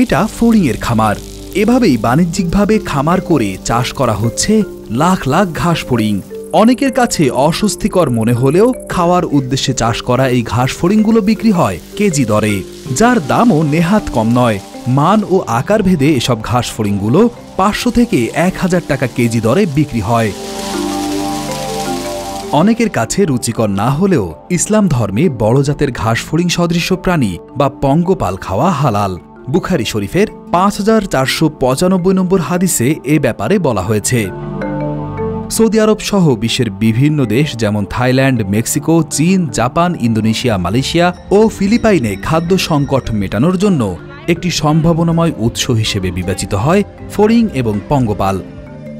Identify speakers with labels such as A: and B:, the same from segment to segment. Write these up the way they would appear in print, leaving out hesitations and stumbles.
A: এটা ফড়িংয়ের খামার। এভাবেই বাণিজ্যিকভাবে খামার করে চাষ করা হচ্ছে লাখ লাখ ঘাস ফড়িং। অনেকের কাছে অস্বস্তিকর মনে হলেও খাওয়ার উদ্দেশ্যে চাষ করা এই ঘাস ফড়িংগুলো বিক্রি হয় কেজি দরে, যার দামও নেহাত কম নয়। মান ও আকার ভেদে এসব ঘাস ফড়িংগুলো 500 থেকে 1000 টাকা কেজি দরে বিক্রি হয়। অনেকের কাছে রুচিকর না হলেও ইসলাম ধর্মে বড় জাতের ঘাস ফড়িং সদৃশ্য প্রাণী বা পঙ্গপাল খাওয়া হালাল। বুখারী শরীফের 5495 নম্বর হাদিসে এ ব্যাপারে বলা হয়েছে। সৌদি আরব সহ বিশ্বের বিভিন্ন দেশ যেমন থাইল্যান্ড, মেক্সিকো, চীন, জাপান, ইন্দোনেশিয়া, মালয়েশিয়া ও ফিলিপাইনে খাদ্য সংকট মেটানোর জন্য একটি সম্ভাবনাময় উৎস হিসেবে বিবেচিত হয় ফড়িং এবং পঙ্গপাল।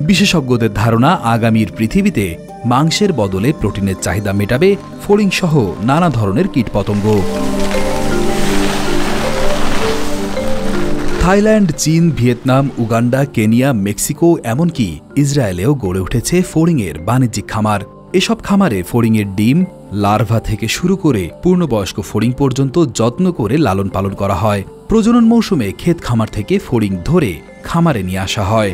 A: বিশেষজ্ঞদের ধারণা, আগামীর পৃথিবীতে মাংসের বদলে প্রোটিনের চাহিদা মেটাবে ফড়িং সহ নানা ধরনের কীটপতঙ্গ। থাইল্যান্ড, চীন, ভিয়েতনাম, উগান্ডা, কেনিয়া, মেক্সিকো এমনকি ইসরায়েলেও গড়ে উঠেছে ফড়িংয়ের বাণিজ্যিক খামার। এসব খামারে ফড়িংয়ের ডিম, লার্ভা থেকে শুরু করে পূর্ণবয়স্ক ফড়িং পর্যন্ত যত্ন করে লালন পালন করা হয়। প্রজনন মৌসুমে ক্ষেত খামার থেকে ফড়িং ধরে খামারে নিয়ে আসা হয়।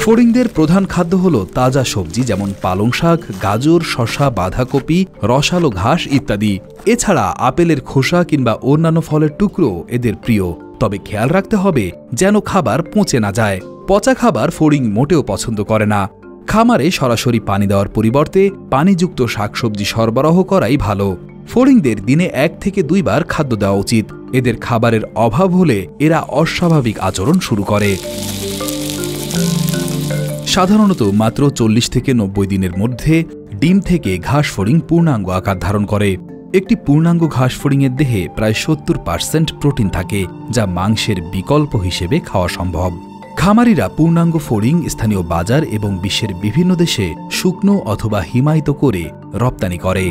A: ফড়িংদের প্রধান খাদ্য হল তাজা সবজি যেমন পালং শাক, গাজর, শসা, বাঁধাকপি, রসালো ঘাস ইত্যাদি। এছাড়া আপেলের খোসা কিংবা অন্যান্য ফলের টুকরো এদের প্রিয়। তবে খেয়াল রাখতে হবে যেন খাবার পচে না যায়। পচা খাবার ফড়িং মোটেও পছন্দ করে না। খামারে সরাসরি পানি দেওয়ার পরিবর্তে পানিযুক্ত শাকসবজি সরবরাহ করাই ভালো। ফড়িংদের দিনে 1 থেকে 2 বার খাদ্য দেওয়া উচিত। এদের খাবারের অভাব হলে এরা অস্বাভাবিক আচরণ শুরু করে। সাধারণত মাত্র 40 থেকে 90 দিনের মধ্যে ডিম থেকে ঘাস ফড়িং পূর্ণাঙ্গ আকার ধারণ করে। একটি পূর্ণাঙ্গ ঘাস ফড়িংয়ের দেহে প্রায় 70% প্রোটিন থাকে, যা মাংসের বিকল্প হিসেবে খাওয়া সম্ভব। খামারিরা পূর্ণাঙ্গ ফড়িং স্থানীয় বাজার এবং বিশ্বের বিভিন্ন দেশে শুকনো অথবা হিমায়িত করে রপ্তানি করে।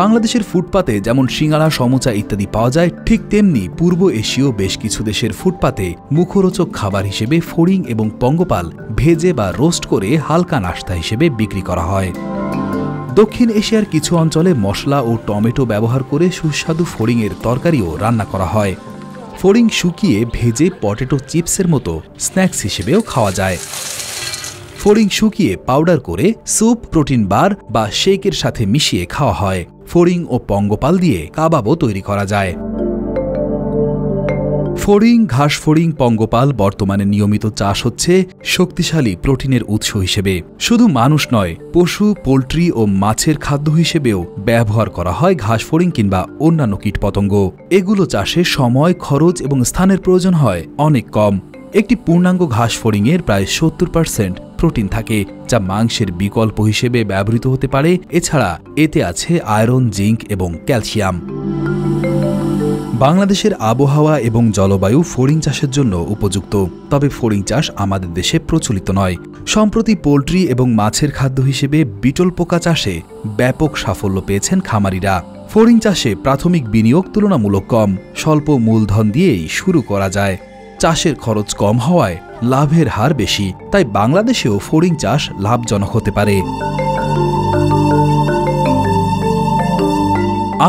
A: বাংলাদেশের ফুটপাতে যেমন সিঙ্গাড়া, সমোচা ইত্যাদি পাওয়া যায়, ঠিক তেমনি পূর্ব এশীয় বেশ কিছু দেশের ফুটপাতে মুখরোচক খাবার হিসেবে ফড়িং এবং পঙ্গপাল ভেজে বা রোস্ট করে হালকা নাশতা হিসেবে বিক্রি করা হয়। দক্ষিণ এশিয়ার কিছু অঞ্চলে মশলা ও টমেটো ব্যবহার করে সুস্বাদু ফড়িংয়ের তরকারিও রান্না করা হয়। ফড়িং শুকিয়ে ভেজে পটেটো চিপসের মতো স্ন্যাক্স হিসেবেও খাওয়া যায়। ফড়িং শুকিয়ে পাউডার করে স্যুপ, প্রোটিন বার বা শেকের সাথে মিশিয়ে খাওয়া হয়। ফড়িং ও পঙ্গপাল দিয়ে কাবাবও তৈরি করা যায়। ফড়িং, ঘাস ফড়িং, পঙ্গপাল বর্তমানে নিয়মিত চাষ হচ্ছে শক্তিশালী প্রোটিনের উৎস হিসেবে। শুধু মানুষ নয়, পশু, পোল্ট্রি ও মাছের খাদ্য হিসেবেও ব্যবহার করা হয় ঘাস ফড়িং কিংবা অন্যান্য কীটপতঙ্গ। এগুলো চাষে সময়, খরচ এবং স্থানের প্রয়োজন হয় অনেক কম। একটি পূর্ণাঙ্গ ঘাস ফড়িংয়ের প্রায় 70% প্রোটিন থাকে, যা মাংসের বিকল্প হিসেবে ব্যবহৃত হতে পারে। এছাড়া এতে আছে আয়রন, জিঙ্ক এবং ক্যালসিয়াম। বাংলাদেশের আবহাওয়া এবং জলবায়ু ফড়িং চাষের জন্য উপযুক্ত, তবে ফড়িং চাষ আমাদের দেশে প্রচলিত নয়। সম্প্রতি পোল্ট্রি এবং মাছের খাদ্য হিসেবে বিটল পোকা চাষে ব্যাপক সাফল্য পেয়েছেন খামারিরা। ফড়িং চাষে প্রাথমিক বিনিয়োগ তুলনামূলক কম, স্বল্প মূলধন দিয়েই শুরু করা যায়। চাষের খরচ কম হওয়ায় লাভের হার বেশি, তাই বাংলাদেশেও ফড়িং চাষ লাভজনক হতে পারে।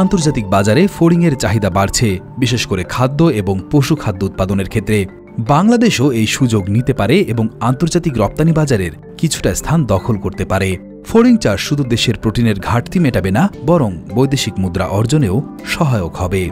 A: আন্তর্জাতিক বাজারে ফড়িংয়ের চাহিদা বাড়ছে, বিশেষ করে খাদ্য এবং পশু খাদ্য উৎপাদনের ক্ষেত্রে। বাংলাদেশও এই সুযোগ নিতে পারে এবং আন্তর্জাতিক রপ্তানি বাজারের কিছুটা স্থান দখল করতে পারে। ফড়িং চাষ শুধু দেশের প্রোটিনের ঘাটতি মেটাবে না, বরং বৈদেশিক মুদ্রা অর্জনেও সহায়ক হবে।